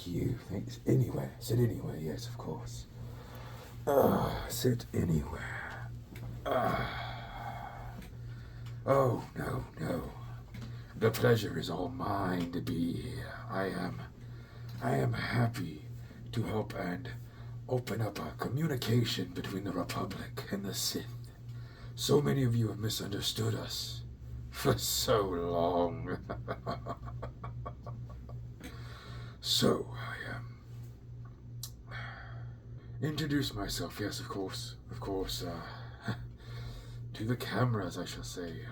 you. Thanks. Anywhere. Sit anywhere. Yes, of course. Sit anywhere. Oh, no, no. The pleasure is all mine to be here. I am happy to help and open up a communication between the Republic and the Sith. So many of you have misunderstood us for so long. So, introduce myself, yes, of course, to the cameras, I shall say,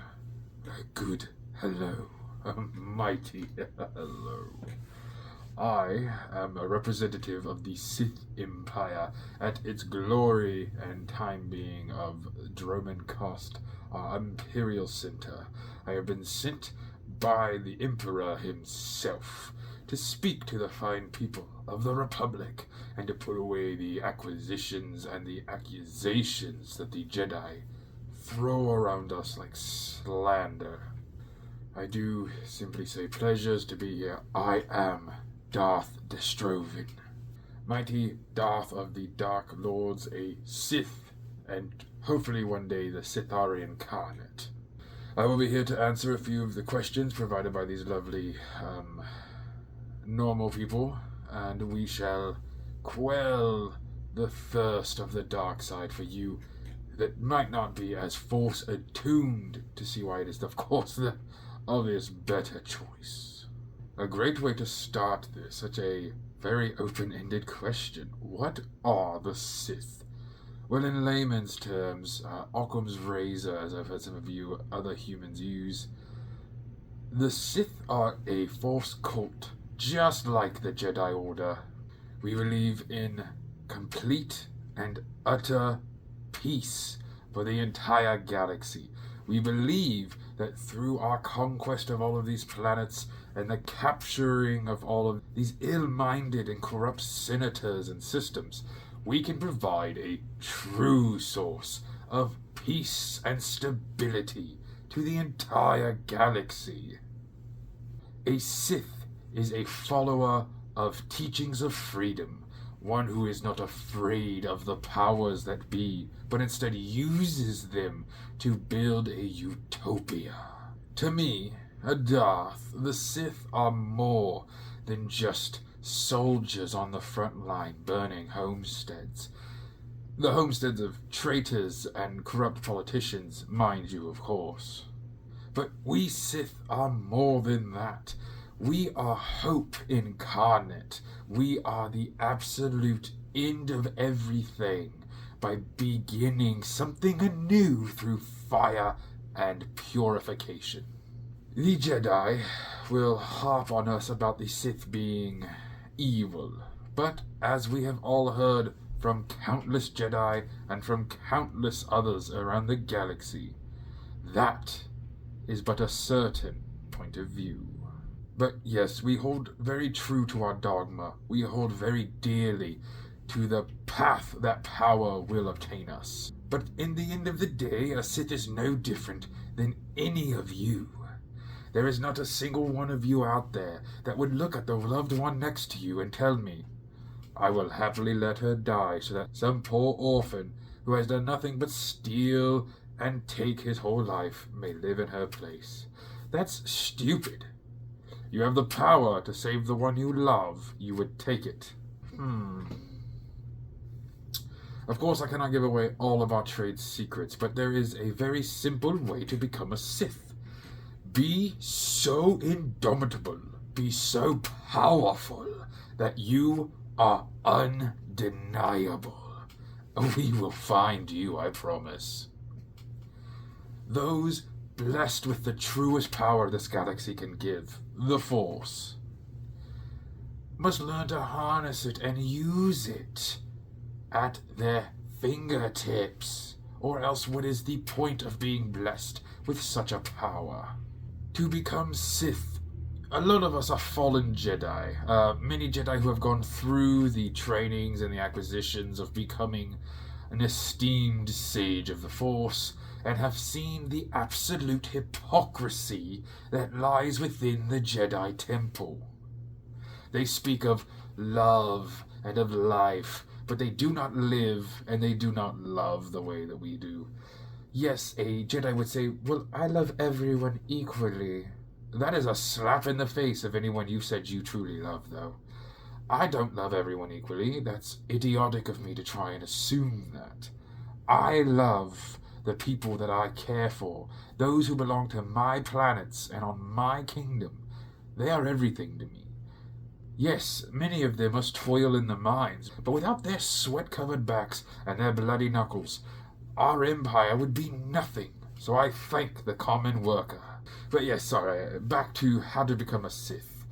good hello, a mighty hello. I am a representative of the Sith Empire at its glory and time being of Droman Cost, our Imperial Center. I have been sent by the Emperor himself to speak to the fine people of the Republic and to put away the acquisitions and the accusations that the Jedi throw around us like slander. I do simply say pleasures to be here. I am Darth Destroven, mighty Darth of the Dark Lords, a Sith, and hopefully one day the Sithari incarnate. I will be here to answer a few of the questions provided by these lovely, normal people, and we shall quell the thirst of the dark side for you that might not be as force attuned to see why it is, of course, the obvious better choice. A great way to start this, such a very open-ended question. What are the Sith? Well, in layman's terms, Occam's razor, as I've heard some of you other humans use, the Sith are a force cult, just like the Jedi Order. We believe in complete and utter peace for the entire galaxy. We believe that through our conquest of all of these planets and the capturing of all of these ill-minded and corrupt senators and systems, we can provide a true source of peace and stability to the entire galaxy. A Sith is a follower of teachings of freedom, one who is not afraid of the powers that be, but instead uses them to build a utopia. To me, a Darth, the Sith are more than just soldiers on the front line burning homesteads. The homesteads of traitors and corrupt politicians, mind you, of course. But we Sith are more than that. We are hope incarnate. We are the absolute end of everything by beginning something anew through fire and purification. The Jedi will harp on us about the Sith being evil, but as we have all heard from countless Jedi and from countless others around the galaxy, that is but a certain point of view. But yes, we hold very true to our dogma. We hold very dearly to the path that power will obtain us. But in the end of the day, a Sith is no different than any of you. There is not a single one of you out there that would look at the loved one next to you and tell me, I will happily let her die so that some poor orphan who has done nothing but steal and take his whole life may live in her place. That's stupid. You have the power to save the one you love. You would take it. Of course, I cannot give away all of our trade secrets, but there is a very simple way to become a Sith. Be so indomitable, be so powerful, that you are undeniable. We will find you, I promise. Those blessed with the truest power this galaxy can give, the Force, must learn to harness it and use it at their fingertips, or else what is the point of being blessed with such a power? To become Sith, a lot of us are fallen Jedi. Many Jedi who have gone through the trainings and the acquisitions of becoming an esteemed sage of the Force, and have seen the absolute hypocrisy that lies within the Jedi Temple. They speak of love and of life, but they do not live and they do not love the way that we do. Yes, a Jedi would say, well, I love everyone equally. That is a slap in the face of anyone you said you truly love, though. I don't love everyone equally. That's idiotic of me to try and assume that. I love the people that I care for, those who belong to my planets and on my kingdom. They are everything to me. Yes, many of them must toil in the mines, but without their sweat-covered backs and their bloody knuckles, our empire would be nothing. So I thank the common worker. But yes, sorry, back to how to become a Sith.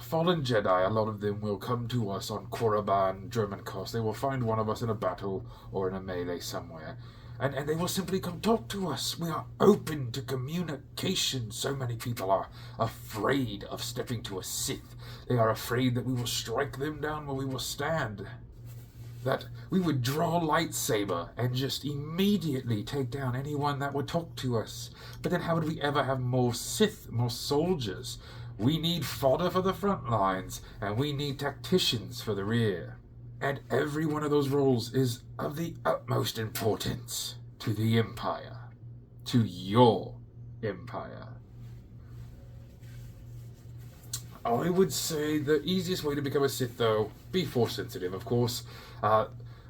Fallen Jedi, a lot of them will come to us on Korriban, German coast. They will find one of us in a battle or in a melee somewhere. And they will simply come talk to us. We are open to communication. So many people are afraid of stepping to a Sith. They are afraid that we will strike them down where we will stand. That we would draw a lightsaber and just immediately take down anyone that would talk to us. But then how would we ever have more Sith, more soldiers? We need fodder for the front lines, and we need tacticians for the rear. And every one of those roles is of the utmost importance to the Empire, to your Empire. I would say the easiest way to become a Sith, though, be Force sensitive, of course.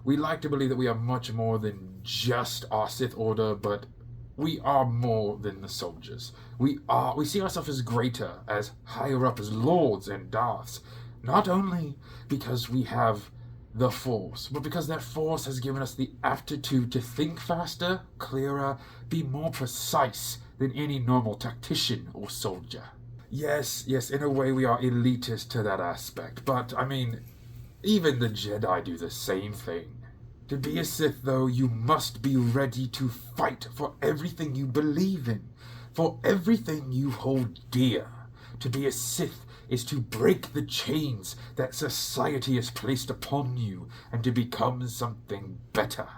We like to believe that we are much more than just our Sith Order, but we are more than the soldiers. We see ourselves as greater, as higher up, as lords and Darths, not only because we have the Force, but because that Force has given us the aptitude to think faster, clearer, be more precise than any normal tactician or soldier. Yes, in a way we are elitist to that aspect, but, I mean, even the Jedi do the same thing. To be a Sith, though, you must be ready to fight for everything you believe in, for everything you hold dear. To be a Sith is to break the chains that society has placed upon you and to become something better.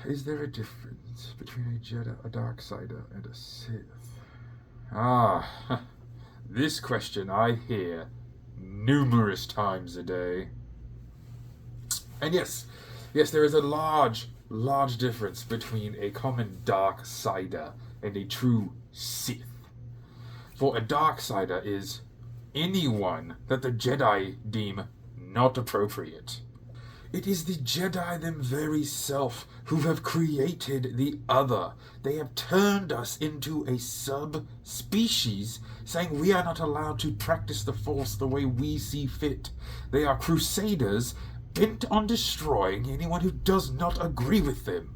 Is there a difference between a Jedi, a Darksider, and a Sith? This question I hear numerous times a day. And yes, there is a large difference between a common Darksider and a true Sith. For a Darksider is anyone that the Jedi deem not appropriate. It is the Jedi them very self who have created the other. They have turned us into a sub-species, saying we are not allowed to practice the Force the way we see fit. They are crusaders bent on destroying anyone who does not agree with them.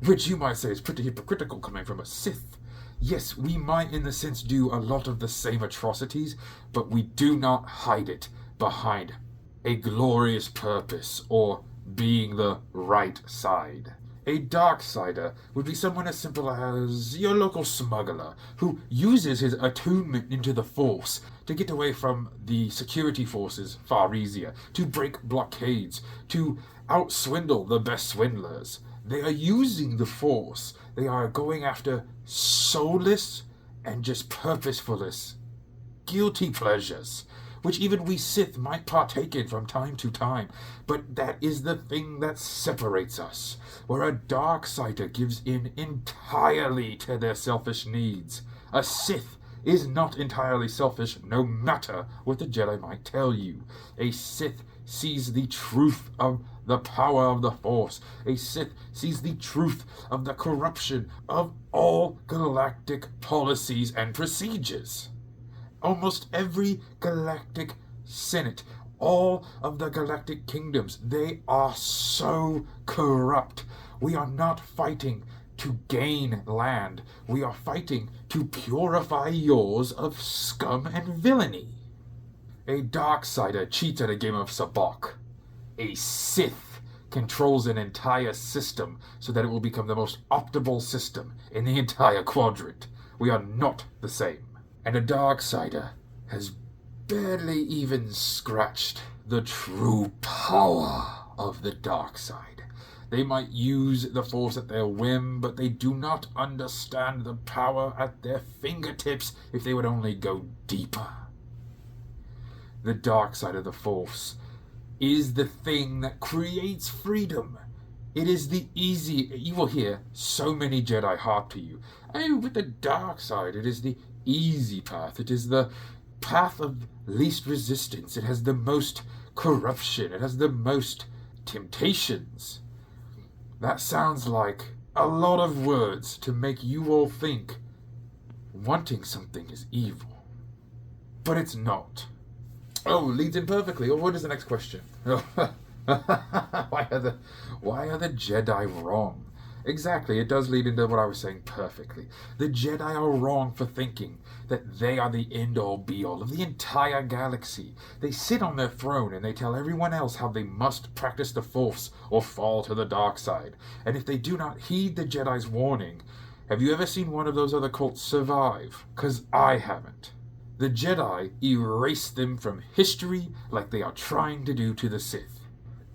Which you might say is pretty hypocritical coming from a Sith. Yes, we might in the sense do a lot of the same atrocities, but we do not hide it behind a glorious purpose or being the right side. A Darksider would be someone as simple as your local smuggler who uses his attunement into the Force to get away from the security forces far easier, to break blockades, to outswindle the best swindlers. They are using the Force. They are going after soulless and just purposeless, guilty pleasures, which even we Sith might partake in from time to time, but that is the thing that separates us, where a Darksider gives in entirely to their selfish needs. A Sith is not entirely selfish, no matter what the Jedi might tell you. A Sith sees the truth of the power of the Force. A Sith sees the truth of the corruption of all galactic policies and procedures. Almost every galactic senate, all of the galactic kingdoms, they are so corrupt. We are not fighting to gain land. We are fighting to purify yours of scum and villainy. A Darksider cheats at a game of sabacc. A Sith controls an entire system so that it will become the most optimal system in the entire quadrant. We are not the same. And a Darksider has barely even scratched the true power of the dark side. They might use the Force at their whim, but they do not understand the power at their fingertips if they would only go deeper. the dark side of the Force is the thing that creates freedom. It is the easy. You will hear so many Jedi harp to you. Oh, with the dark side, it is the easy path. It is the path of least resistance. It has the most corruption. It has the most temptations. That sounds like a lot of words to make you all think wanting something is evil. But it's not. Oh, leads in perfectly. Oh, what is the next question? Why are the Jedi wrong? Exactly, it does lead into what I was saying perfectly. The Jedi are wrong for thinking that they are the end-all be-all of the entire galaxy. They sit on their throne and they tell everyone else how they must practice the Force or fall to the dark side. And if they do not heed the Jedi's warning, have you ever seen one of those other cults survive? 'Cause I haven't. The Jedi erase them from history like they are trying to do to the Sith.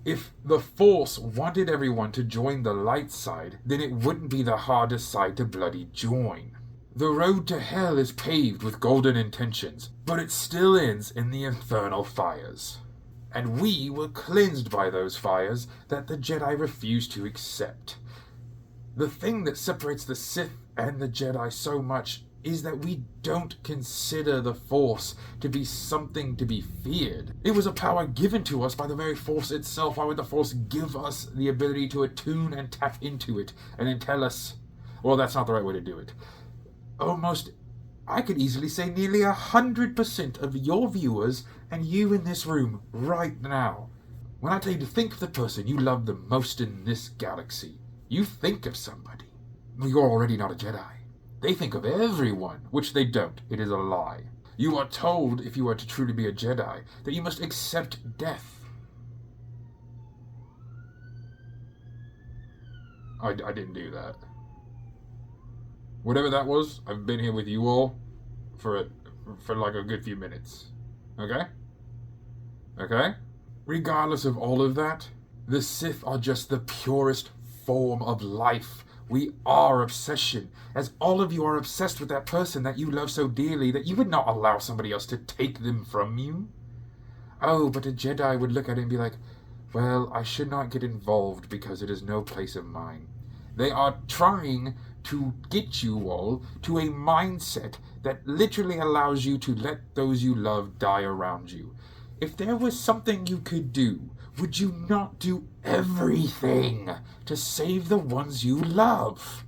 If the Force wanted everyone to join the light side, then it wouldn't be the hardest side to bloody join. The road to hell is paved with golden intentions, but it still ends in the infernal fires. And we were cleansed by those fires that the Jedi refused to accept. The thing that separates the Sith and the Jedi so much is that we don't consider the Force to be something to be feared. It was a power given to us by the very Force itself. Why would the Force give us the ability to attune and tap into it and then tell us, well, that's not the right way to do it? Almost, I could easily say nearly 100% of your viewers and you in this room right now, when I tell you to think of the person you love the most in this galaxy, you think of somebody. Well, you're already not a Jedi. They think of everyone, which they don't. It is a lie. You are told, if you are to truly be a Jedi, that you must accept death. I didn't do that. Whatever that was, I've been here with you all for like a good few minutes. Okay? Okay? Regardless of all of that, the Sith are just the purest form of life. We are obsession, as all of you are obsessed with that person that you love so dearly that you would not allow somebody else to take them from you. Oh, but a Jedi would look at it and be like, well, I should not get involved because it is no place of mine. They are trying to get you all to a mindset that literally allows you to let those you love die around you. If there was something you could do, would you not do everything to save the ones you love?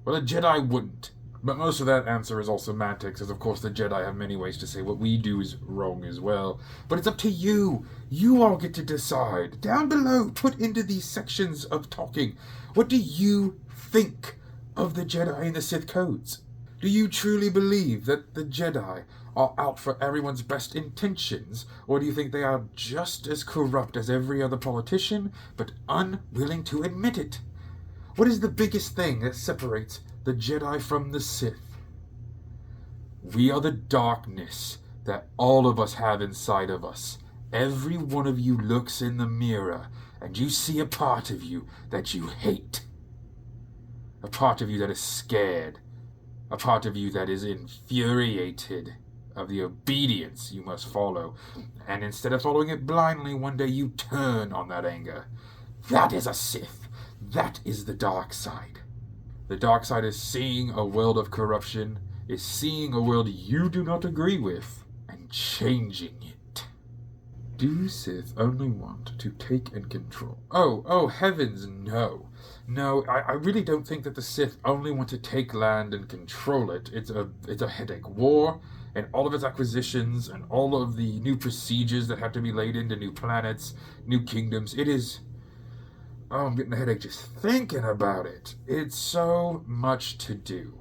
Well, a Jedi wouldn't. But most of that answer is all semantics, as of course the Jedi have many ways to say what we do is wrong as well. But it's up to you. You all get to decide. Down below, put into these sections of talking, what do you think of the Jedi and the Sith codes? Do you truly believe that the Jedi are out for everyone's best intentions, or do you think they are just as corrupt as every other politician, but unwilling to admit it? What is the biggest thing that separates the Jedi from the Sith? We are the darkness that all of us have inside of us. Every one of you looks in the mirror, and you see a part of you that you hate. A part of you that is scared. A part of you that is infuriated of the obedience you must follow. And instead of following it blindly, one day you turn on that anger. That is a Sith. That is the dark side. The dark side is seeing a world of corruption, is seeing a world you do not agree with, and changing it. Do Sith only want to take and control? Oh, heavens, no. No, I really don't think that the Sith only want to take land and control it. It's a headache. War and all of its acquisitions and all of the new procedures that have to be laid into new planets, new kingdoms. It is... Oh, I'm getting a headache just thinking about it. It's so much to do.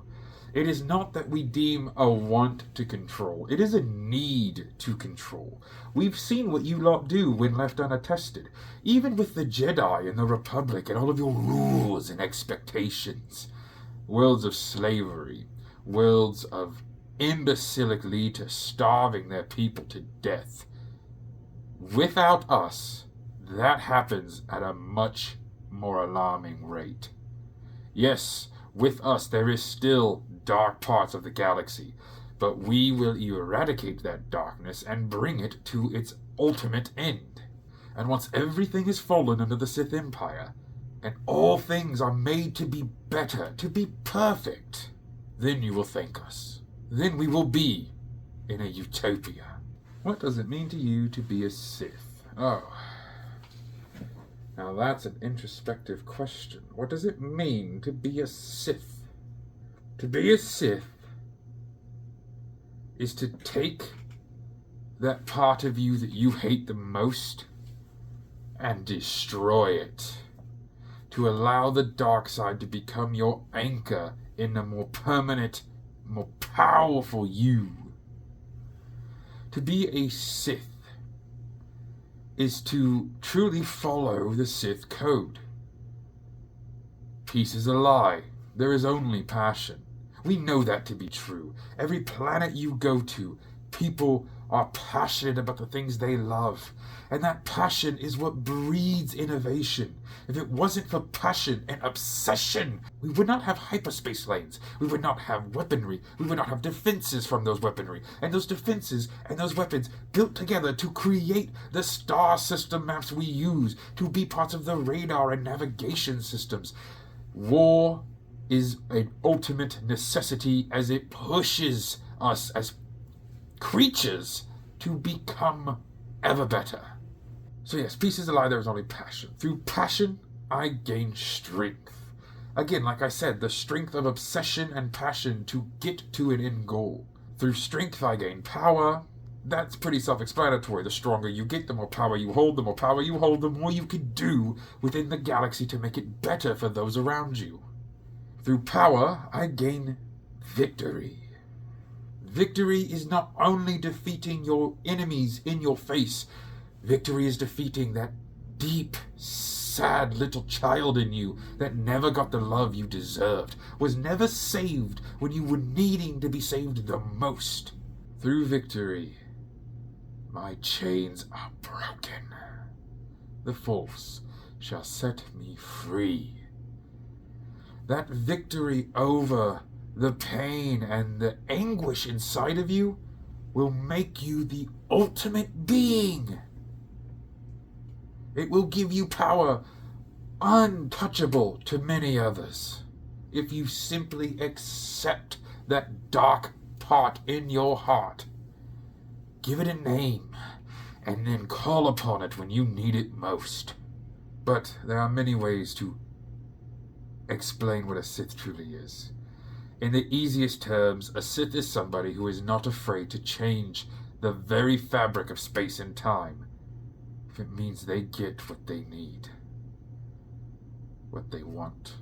It is not that we deem a want to control. It is a need to control. We've seen what you lot do when left unattested. Even with the Jedi and the Republic and all of your rules and expectations. Worlds of slavery. Worlds of imbecilic lead to starving their people to death. Without us, that happens at a much more alarming rate. Yes, with us there is still dark parts of the galaxy, But we will eradicate that darkness and bring it to its ultimate end. And once everything is fallen under the Sith Empire, and all things are made to be better, to be perfect, then you will thank us. Then we will be in a utopia. What does it mean to you to be a Sith? Oh, now that's an introspective question. What does it mean to be a Sith? To be a Sith is to take that part of you that you hate the most and destroy it. To allow the dark side to become your anchor in a more permanent, more powerful you. To be a Sith is to truly follow the Sith code. Peace is a lie. There is only passion. We know that to be true. Every planet you go to, people are passionate about the things they love. And that passion is what breeds innovation. If it wasn't for passion and obsession, we would not have hyperspace lanes. We would not have weaponry. We would not have defenses from those weaponry. And those defenses and those weapons built together to create the star system maps we use, to be parts of the radar and navigation systems. War is an ultimate necessity as it pushes us as creatures to become ever better. So yes, peace is a lie, there is only passion. Through passion, I gain strength. Again, like I said, the strength of obsession and passion to get to an end goal. Through strength, I gain power. That's pretty self-explanatory. The stronger you get, the more power you hold. The more power you hold, the more you can do within the galaxy to make it better for those around you. Through power, I gain victory. Victory is not only defeating your enemies in your face. Victory is defeating that deep, sad little child in you that never got the love you deserved, was never saved when you were needing to be saved the most. Through victory, my chains are broken. The Force shall set me free. That victory over the pain and the anguish inside of you will make you the ultimate being. It will give you power untouchable to many others if you simply accept that dark part in your heart. Give it a name and then call upon it when you need it most. But there are many ways to explain what a Sith truly is. In the easiest terms, a Sith is somebody who is not afraid to change the very fabric of space and time if it means they get what they need, what they want.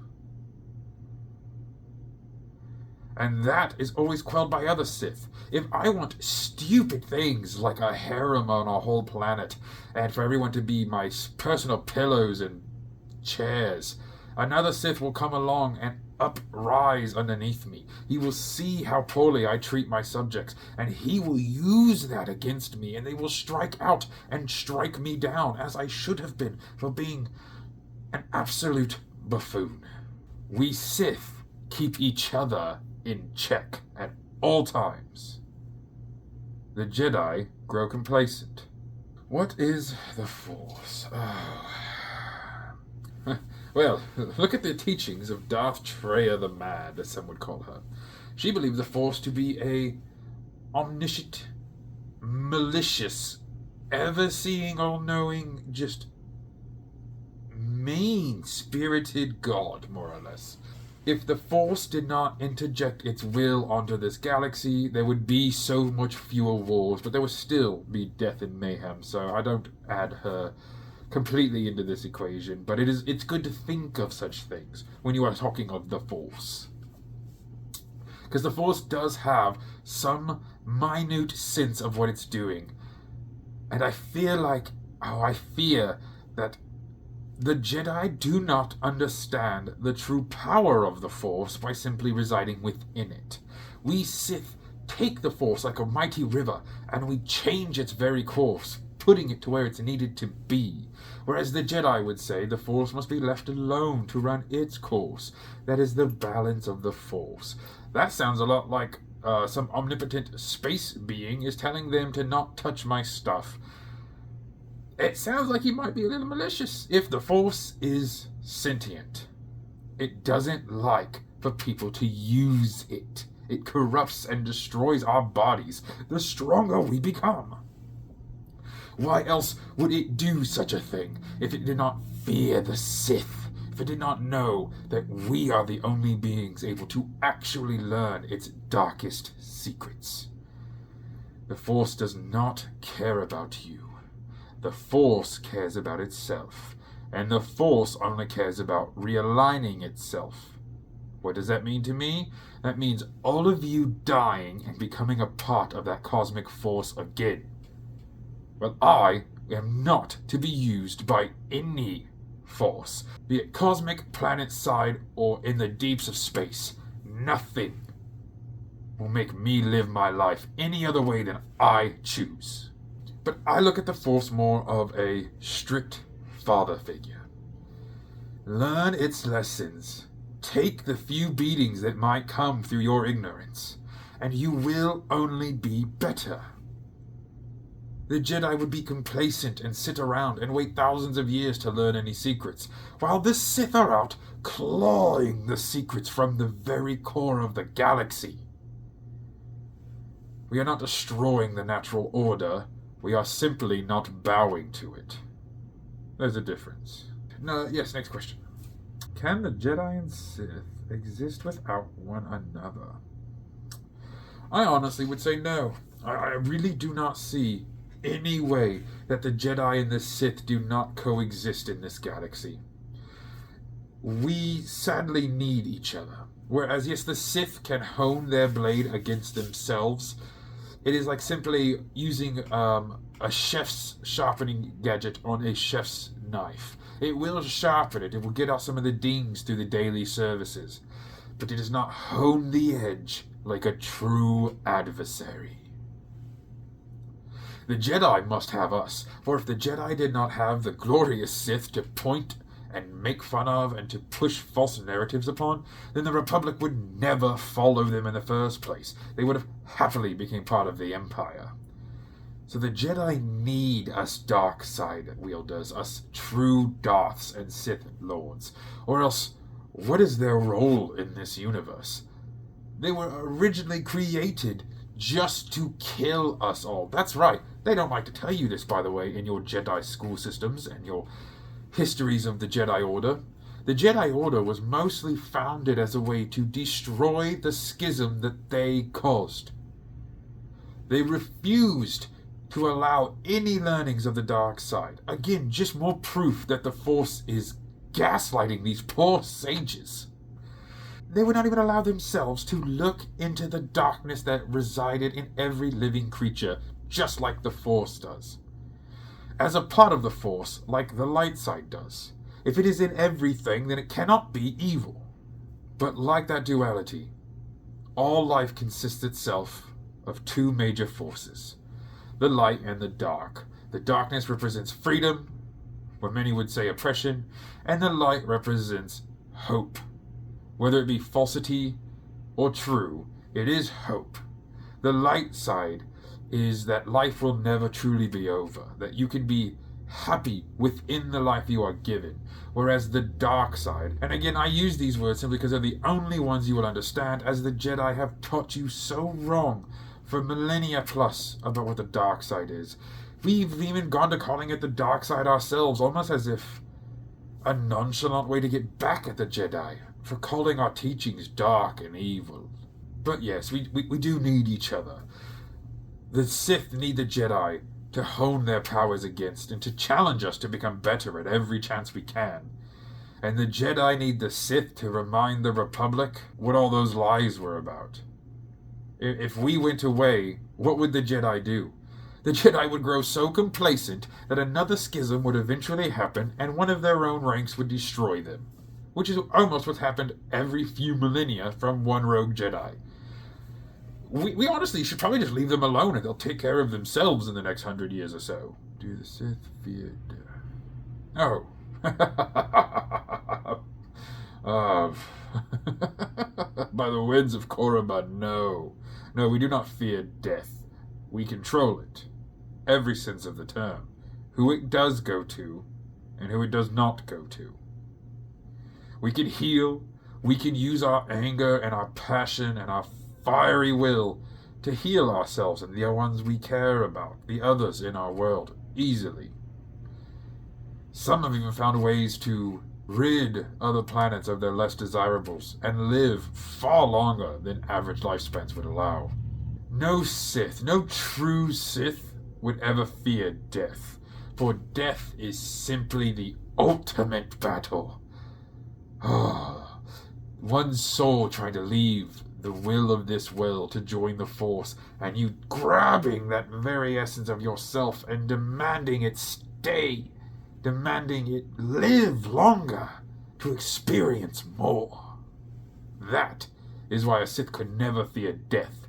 And that is always quelled by other Sith. If I want stupid things like a harem on a whole planet, and for everyone to be my personal pillows and chairs, another Sith will come along and uprise underneath me. He will see how poorly I treat my subjects, and he will use that against me, and they will strike out and strike me down, as I should have been for being an absolute buffoon. We Sith keep each other in check at all times. The Jedi grow complacent. What is the Force? Well, look at the teachings of Darth Treya the Mad, as some would call her. She believed the Force to be a omniscient, malicious, ever-seeing, all-knowing, just mean-spirited God, more or less. If the Force did not interject its will onto this galaxy, there would be so much fewer wars, but there would still be death and mayhem, so I don't add her completely into this equation, but it's good to think of such things when you are talking of the Force. Because the Force does have some minute sense of what it's doing. And I fear that the Jedi do not understand the true power of the Force by simply residing within it. We Sith take the Force like a mighty river, and we change its very course, putting it to where it's needed to be. Whereas the Jedi would say the Force must be left alone to run its course. That is the balance of the Force. That sounds a lot like some omnipotent space being is telling them to not touch my stuff. It sounds like he might be a little malicious. If the Force is sentient, it doesn't like for people to use it. It corrupts and destroys our bodies the stronger we become. Why else would it do such a thing if it did not fear the Sith? If it did not know that we are the only beings able to actually learn its darkest secrets? The Force does not care about you. The Force cares about itself, and the Force only cares about realigning itself. What does that mean to me? That means all of you dying and becoming a part of that cosmic force again. Well, I am not to be used by any force, be it cosmic, planet-side, or in the deeps of space. Nothing will make me live my life any other way than I choose. But I look at the Force more of a strict father figure. Learn its lessons. Take the few beatings that might come through your ignorance, and you will only be better. The Jedi would be complacent and sit around and wait thousands of years to learn any secrets, while the Sith are out clawing the secrets from the very core of the galaxy. We are not destroying the natural order, we are simply not bowing to it. There's a difference. No, yes, next question. Can the Jedi and Sith exist without one another? I honestly would say no. I really do not see any way that the Jedi and the Sith do not coexist in this galaxy. We sadly need each other. Whereas, yes, the Sith can hone their blade against themselves, it is like simply using a chef's sharpening gadget on a chef's knife. It will sharpen it. It will get out some of the dings through the daily services. But it does not hone the edge like a true adversary. The Jedi must have us, for if the Jedi did not have the glorious Sith to point and make fun of and to push false narratives upon, then the Republic would never follow them in the first place. They would have happily become part of the Empire. So the Jedi need us dark side wielders, us true Darths and Sith Lords. Or else, what is their role in this universe? They were originally created just to kill us all. That's right. They don't like to tell you this, by the way, in your Jedi school systems and your histories of the Jedi Order. The Jedi Order was mostly founded as a way to destroy the schism that they caused. They refused to allow any learnings of the dark side. Again, just more proof that the Force is gaslighting these poor sages. They would not even allow themselves to look into the darkness that resided in every living creature, just like the Force does. As a part of the Force, like the light side does. If it is in everything, then it cannot be evil. But like that duality, all life consists itself of two major forces, the light and the dark. The darkness represents freedom, where many would say oppression, and the light represents hope. Whether it be falsity or true, it is hope. The light side is that life will never truly be over, that you can be happy within the life you are given. Whereas the dark side, and again I use these words simply because they're the only ones you will understand, as the Jedi have taught you so wrong for millennia plus about what the dark side is. We've even gone to calling it the dark side ourselves, almost as if a nonchalant way to get back at the Jedi for calling our teachings dark and evil. But yes, we do need each other. The Sith need the Jedi to hone their powers against and to challenge us to become better at every chance we can. And the Jedi need the Sith to remind the Republic what all those lies were about. If we went away, what would the Jedi do? The Jedi would grow so complacent that another schism would eventually happen and one of their own ranks would destroy them. Which is almost what's happened every few millennia from one rogue Jedi. We honestly should probably just leave them alone and they'll take care of themselves in the next 100 years or so. Do the Sith fear death? Oh. By the winds of Korriban, no. No, we do not fear death. We control it. Every sense of the term. Who it does go to, and who it does not go to. We can heal. We can use our anger and our passion and our fiery will to heal ourselves and the ones we care about, the others in our world, easily. Some have even found ways to rid other planets of their less desirables and live far longer than average lifespans would allow. No Sith, no true Sith, would ever fear death, for death is simply the ultimate battle. One soul trying to leave the will of this world to join the Force, and you grabbing that very essence of yourself and demanding it stay, demanding it live longer to experience more. That is why a Sith could never fear death.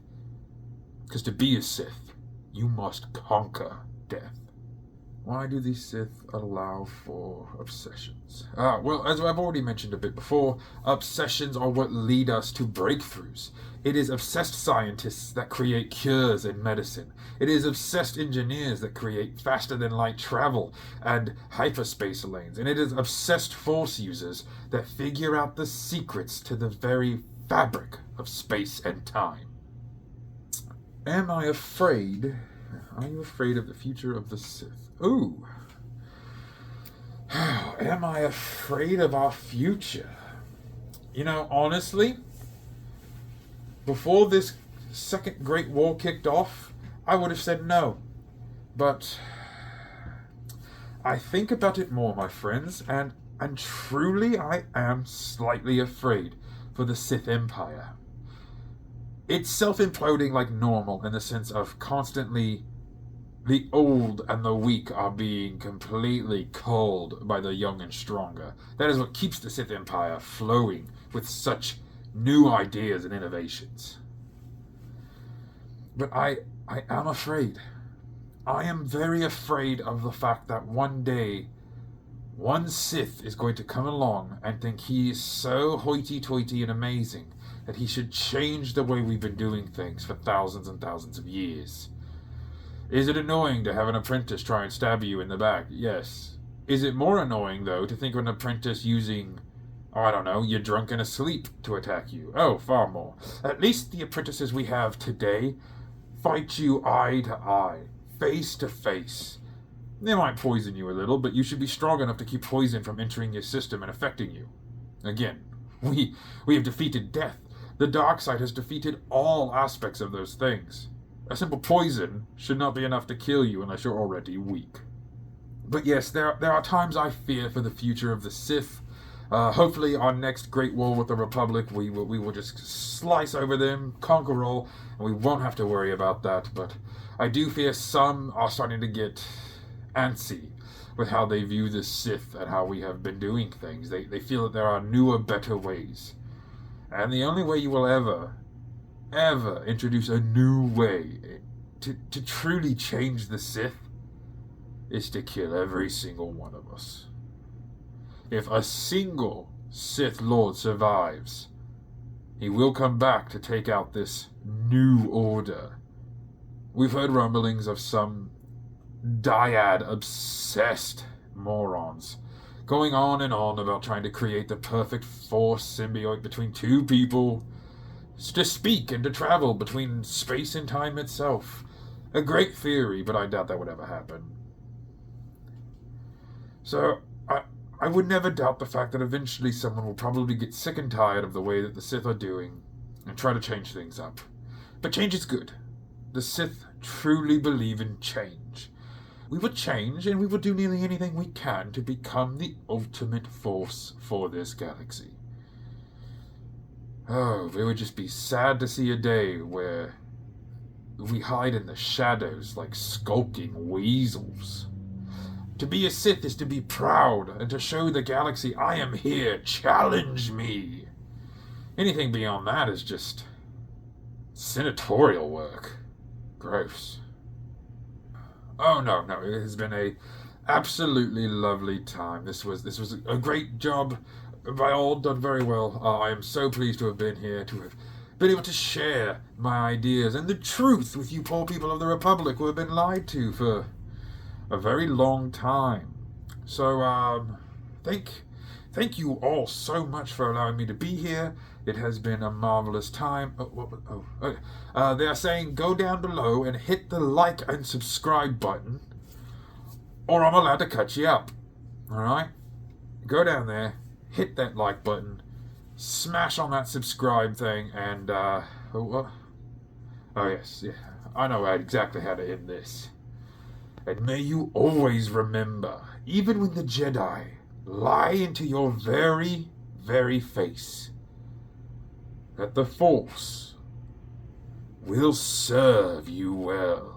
Because to be a Sith, you must conquer death. Why do these Sith allow for obsessions? Well, as I've already mentioned a bit before, obsessions are what lead us to breakthroughs. It is obsessed scientists that create cures in medicine. It is obsessed engineers that create faster-than-light travel and hyperspace lanes. And it is obsessed Force users that figure out the secrets to the very fabric of space and time. Am I afraid? Are you afraid of the future of the Sith? Ooh. Am I afraid of our future? You know, honestly, before this second Great War kicked off, I would have said no. But I think about it more, my friends, and truly I am slightly afraid for the Sith Empire. It's self-imploding like normal in the sense of constantly the old and the weak are being completely culled by the young and stronger. That is what keeps the Sith Empire flowing with such new ideas and innovations. But I am afraid. I am very afraid of the fact that one day, one Sith is going to come along and think he is so hoity-toity and amazing that he should change the way we've been doing things for thousands and thousands of years. Is it annoying to have an apprentice try and stab you in the back? Yes. Is it more annoying, though, to think of an apprentice using, I don't know, you're drunk and asleep to attack you? Oh, far more. At least the apprentices we have today fight you eye to eye, face to face. They might poison you a little, but you should be strong enough to keep poison from entering your system and affecting you. Again, we have defeated death. The dark side has defeated all aspects of those things. A simple poison should not be enough to kill you unless you're already weak. But yes, there are times I fear for the future of the Sith. Hopefully our next Great War with the Republic, we will just slice over them, conquer all, and we won't have to worry about that. But I do fear some are starting to get antsy with how they view the Sith and how we have been doing things. They feel that there are newer, better ways. And the only way you will ever introduce a new way to truly change the Sith is to kill every single one of us. If a single Sith Lord survives, he will come back to take out this new order. We've heard rumblings of some dyad-obsessed morons going on and on about trying to create the perfect Force symbiote between two people, to speak and to travel between space and time itself. A great theory, but I doubt that would ever happen. So, I would never doubt the fact that eventually someone will probably get sick and tired of the way that the Sith are doing and try to change things up. But change is good. The Sith truly believe in change. We will change, and we will do nearly anything we can to become the ultimate Force for this galaxy. Oh, it would just be sad to see a day where we hide in the shadows like skulking weasels. To be a Sith is to be proud and to show the galaxy, I am here, challenge me. Anything beyond that is just senatorial work. Gross. Oh no, it has been a absolutely lovely time. This was a great job by all, done very well. I am so pleased to have been here, to have been able to share my ideas and the truth with you poor people of the Republic who have been lied to for a very long time. So, thank you all so much for allowing me to be here. It has been a marvelous time. They are saying go down below and hit the like and subscribe button, or I'm allowed to cut you up. Alright? Go down there, hit that like button, smash on that subscribe thing, and, yes, yeah, I know exactly how to end this. And may you always remember, even when the Jedi lie into your very, very face, that the Force will serve you well.